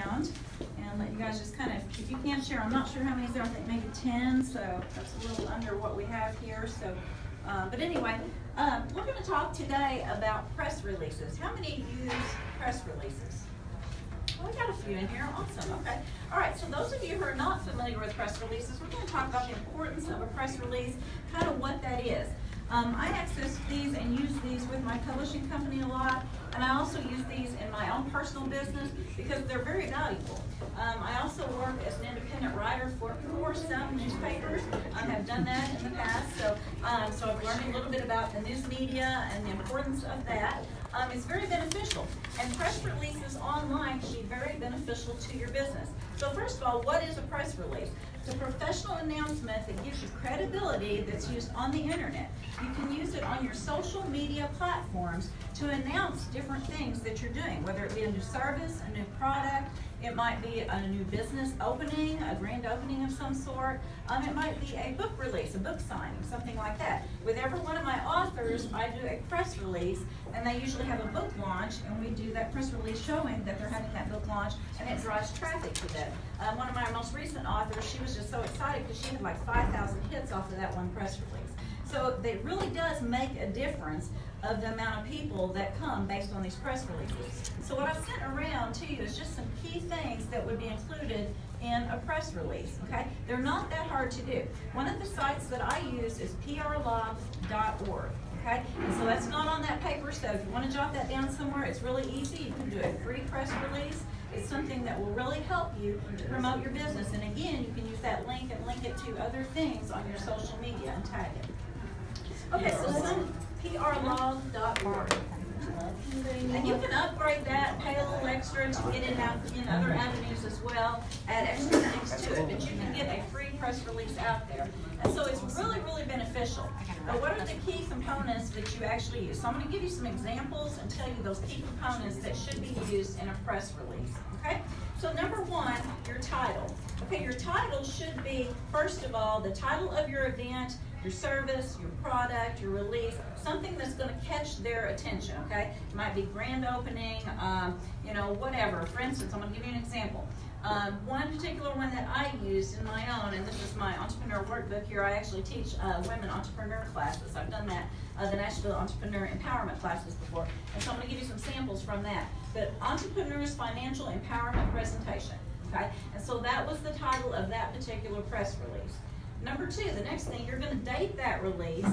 around and let you guys just kind of, if you can share, I'm not sure how many there are, I think maybe 10, so that's a little under what we have here. So, but anyway, we're going to talk today about press releases. How many use press releases? Well, we got a few in here. Awesome. Okay. All right. So those of you who are not familiar with press releases, we're going to talk about the importance of a press release, kind of what that is. I access these and use these with my publishing company a lot, and I also use these in my own personal business because they're very valuable. I also work as an independent writer for some newspapers. I have done that in the past, so I've learned a little bit about the news media and the importance of that. It's very beneficial, and press releases online can be very beneficial to your business. So first of all, what is a press release? It's a professional announcement that gives you credibility that's used on the internet. You can use it on your social media platforms to announce different things that you're doing, whether it be a new service, a new product, it might be a new business opening, a grand opening of some sort. It might be a book release, a book signing, something like that. With every one of my authors, I do a press release, and they usually have a book launch, and we do that press release showing that they're having that book launch, and it drives traffic to them. One of my most recent authors, she was just so excited because she had like 5,000 hits off of that one press release. So it really does make a difference of the amount of people that come based on these press releases. So what I've sent around to you is just some key things that would be included in a press release, okay? They're not that hard to do. One of the sites that I use is prlog.org, okay? And so that's not on that paper, so if you want to jot that down somewhere, it's really easy. You can do a free press release. It's something that will really help you to promote your business. And again, you can use that link and link it to other things on your social media and tag it. Okay, so some prlog.org. And you can upgrade that, pay a little extra to get it out in other avenues as well, add extra things to it, but you can get a free press release out there. And so it's really, really beneficial. But what are the key components that you actually use? So I'm going to give you some examples and tell you those key components that should be used in a press release. Okay? So number one, your title. Okay, your title should be, first of all, the title of your event, your service, your product, your release, something that's going to catch their attention, okay? It might be grand opening, whatever. For instance, I'm going to give you an example. One particular one that I used in my own, and this is my entrepreneur workbook here, I actually teach women entrepreneur classes. I've done that, the Nashville Entrepreneur Empowerment classes before, and so I'm going to give you some samples from that. But Entrepreneur's Financial Empowerment Presentation, okay? And so that was the title of that particular press release. Number two, the next thing, you're going to date that release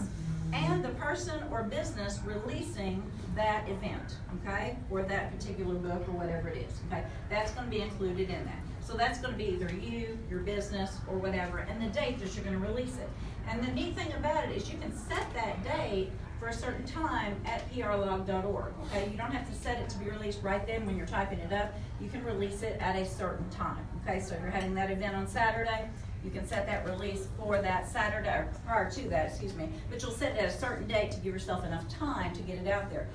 and the person or business releasing that event, okay, or that particular book or whatever it is, okay? That's going to be included in that. So that's going to be either you, your business, or whatever, and the date that you're going to release it. And the neat thing about it is you can set that date for a certain time at prlog.org, okay? You don't have to set it to be released right then when you're typing it up. You can release it at a certain time, okay? So if you're having that event on Saturday, you can set that release for that Saturday, or prior to that, but you'll set it at a certain date to give yourself enough time to get it out there.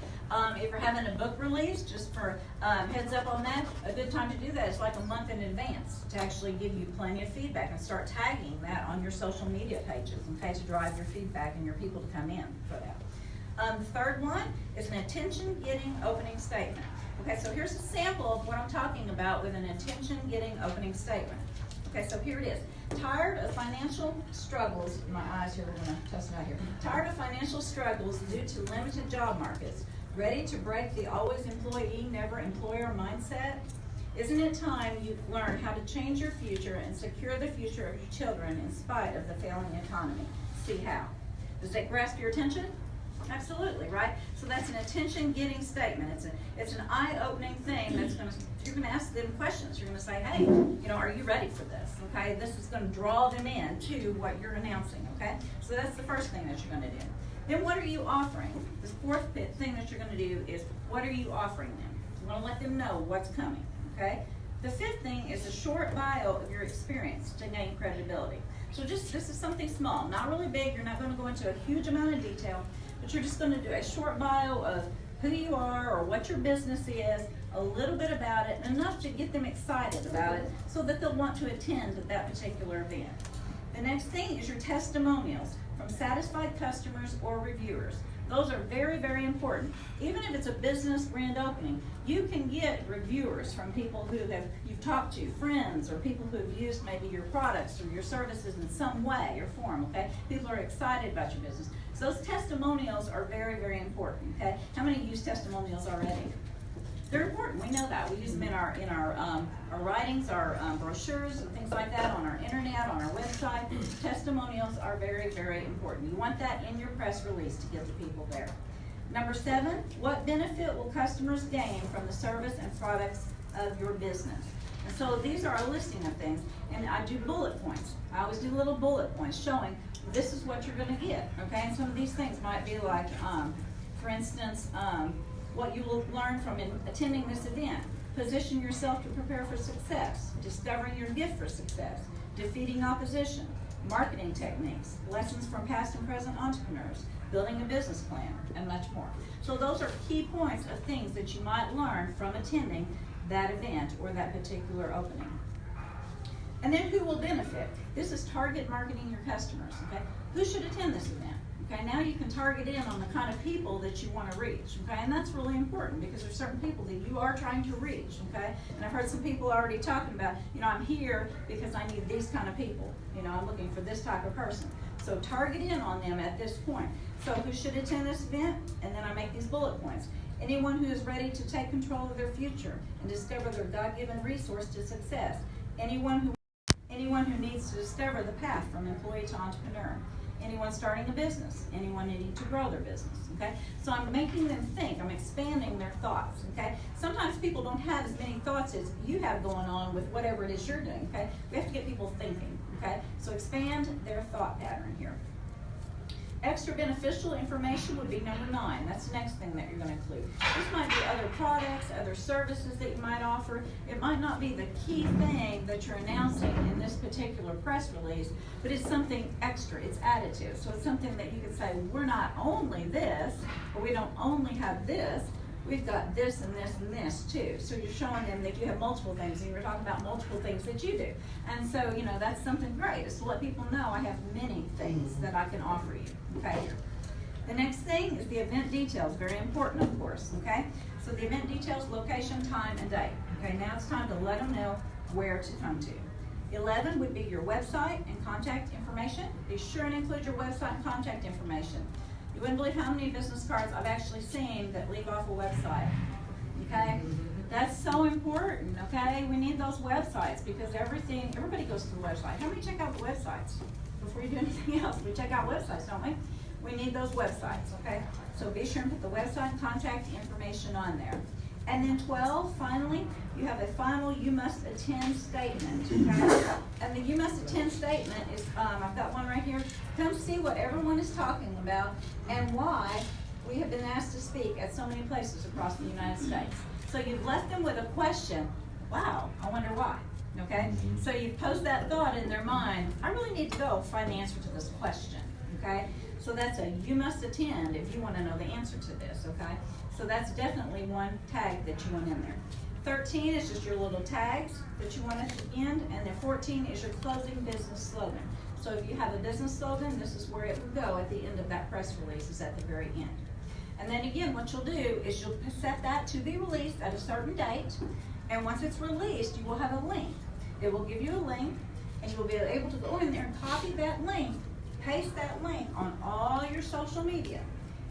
If you're having a book release, just for heads up on that, a good time to do that is like a month in advance to actually give you plenty of feedback and start tagging that on your social media pages, okay, to drive your feedback and your people to come in for that. The third one is an attention-getting opening statement. Okay, so here's a sample of what I'm talking about with an attention-getting opening statement. Okay, so here it is. Tired of financial struggles, my eyes here are going to test it out here. Tired of financial struggles due to limited job markets. Ready to break the always employee, never employer mindset? Isn't it time you learn how to change your future and secure the future of your children in spite of the failing economy? See how. Does that grasp your attention? Absolutely, right? So that's an attention-getting statement. It's an eye-opening thing that's going to, you're going to ask them questions. You're going to say, hey, are you ready for this? Okay, this is going to draw them in to what you're announcing, okay? So that's the first thing that you're going to do. Then what are you offering? The fourth thing that you're going to do is, what are you offering them? You want to let them know what's coming, okay? The fifth thing is a short bio of your experience to gain credibility. So this is something small, not really big. You're not going to go into a huge amount of detail, but you're just going to do a short bio of who you are or what your business is, a little bit about it, enough to get them excited about it so that they'll want to attend that particular event. The next thing is your testimonials from satisfied customers or reviewers. Those are very, very important. Even if it's a business grand opening, you can get reviewers from people who you've talked to, friends, or people who have used maybe your products or your services in some way or form, okay? People are excited about your business. So those testimonials are very, very important, okay? How many use testimonials already? They're important, we know that. We use them in our writings, our brochures and things like that, on our internet, on our website. Testimonials are very, very important. You want that in your press release to give the people there. Number 7, what benefit will customers gain from the service and products of your business? And so these are a listing of things, and I do bullet points. I always do little bullet points showing this is what you're gonna get, okay? And some of these things might be like, for instance, what you will learn from attending this event. Position yourself to prepare for success. Discovering your gift for success. Defeating opposition. Marketing techniques. Lessons from past and present entrepreneurs. Building a business plan, and much more. So those are key points of things that you might learn from attending that event or that particular opening. And then who will benefit? This is target marketing your customers, okay? Who should attend this event? Okay, now you can target in on the kind of people that you want to reach, okay? And that's really important because there's certain people that you are trying to reach, okay? And I've heard some people already talking about, I'm here because I need these kind of people. I'm looking for this type of person. So target in on them at this point. So who should attend this event? And then I make these bullet points. Anyone who is ready to take control of their future and discover their God-given resource to success. Anyone who needs to discover the path from employee to entrepreneur. Anyone starting a business, anyone needing to grow their business, okay? So I'm making them think, I'm expanding their thoughts, okay? Sometimes people don't have as many thoughts as you have going on with whatever it is you're doing, okay? We have to get people thinking, okay? So expand their thought pattern here. Extra beneficial information would be number 9. That's the next thing that you're going to include. This might be other products, other services that you might offer. It might not be the key thing that you're announcing in this particular press release, but it's something extra. It's additive. So it's something that you could say, we're not only this, or we don't only have this, we've got this and this and this too. So you're showing them that you have multiple things, and you're talking about multiple things that you do. And so, that's something great, is to let people know I have many things that I can offer you. Okay. The next thing is the event details. Very important, of course. Okay. So the event details: location, time, and date. Okay. Now it's time to let them know where to come to. 11 would be your website and contact information. Be sure and include your website and contact information. You wouldn't believe how many business cards I've actually seen that leave off a website. Okay. That's so important. Okay. We need those websites because everybody goes to the website. How many check out the websites? Before you do anything else, we check out websites, don't we? We need those websites, okay? So be sure and put the website and contact information on there. And then 12, finally, you have a final you must attend statement, okay? And the you must attend statement is, I've got one right here. Come see what everyone is talking about and why we have been asked to speak at so many places across the United States. So you've left them with a question. Wow, I wonder why. Okay, so you pose that thought in their mind. I really need to go find the answer to this question. Okay, so that's a you must attend if you want to know the answer to this. Okay, so that's definitely one tag that you want in there. 13 is just your little tags that you want at the end, and then 14 is your closing business slogan. So if you have a business slogan, this is where it will go at the end of that press release, is at the very end. And then again, what you'll do is you'll set that to be released at a certain date, and once it's released, you will have a link. It will give you a link, and you will be able to go in there and copy that link, paste that link on all your social media.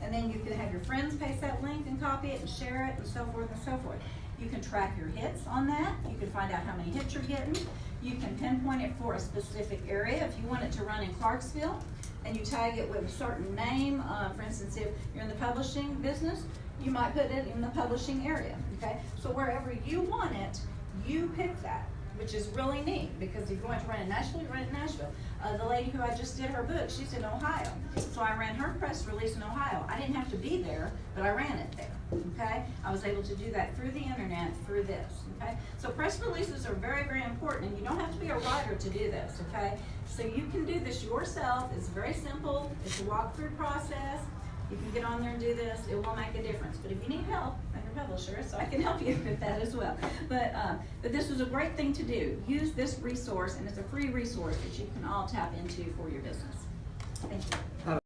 And then you can have your friends paste that link and copy it and share it and so forth and so forth. You can track your hits on that. You can find out how many hits you're getting. You can pinpoint it for a specific area. If you want it to run in Clarksville and you tag it with a certain name, for instance, if you're in the publishing business, you might put it in the publishing area, okay? So wherever you want it, you pick that, which is really neat because if you want to run in Nashville, you run in Nashville. The lady who I just did her book, she's in Ohio. So I ran her press release in Ohio. I didn't have to be there, but I ran it there, okay? I was able to do that through the internet, through this, okay? So press releases are very, very important, and you don't have to be a writer to do this, okay? So you can do this yourself. It's very simple. It's a walkthrough process. You can get on there and do this. It will make a difference. But if you need help, I'm your publisher, so I can help you with that as well. But this was a great thing to do. Use this resource, and it's a free resource that you can all tap into for your business. Thank you.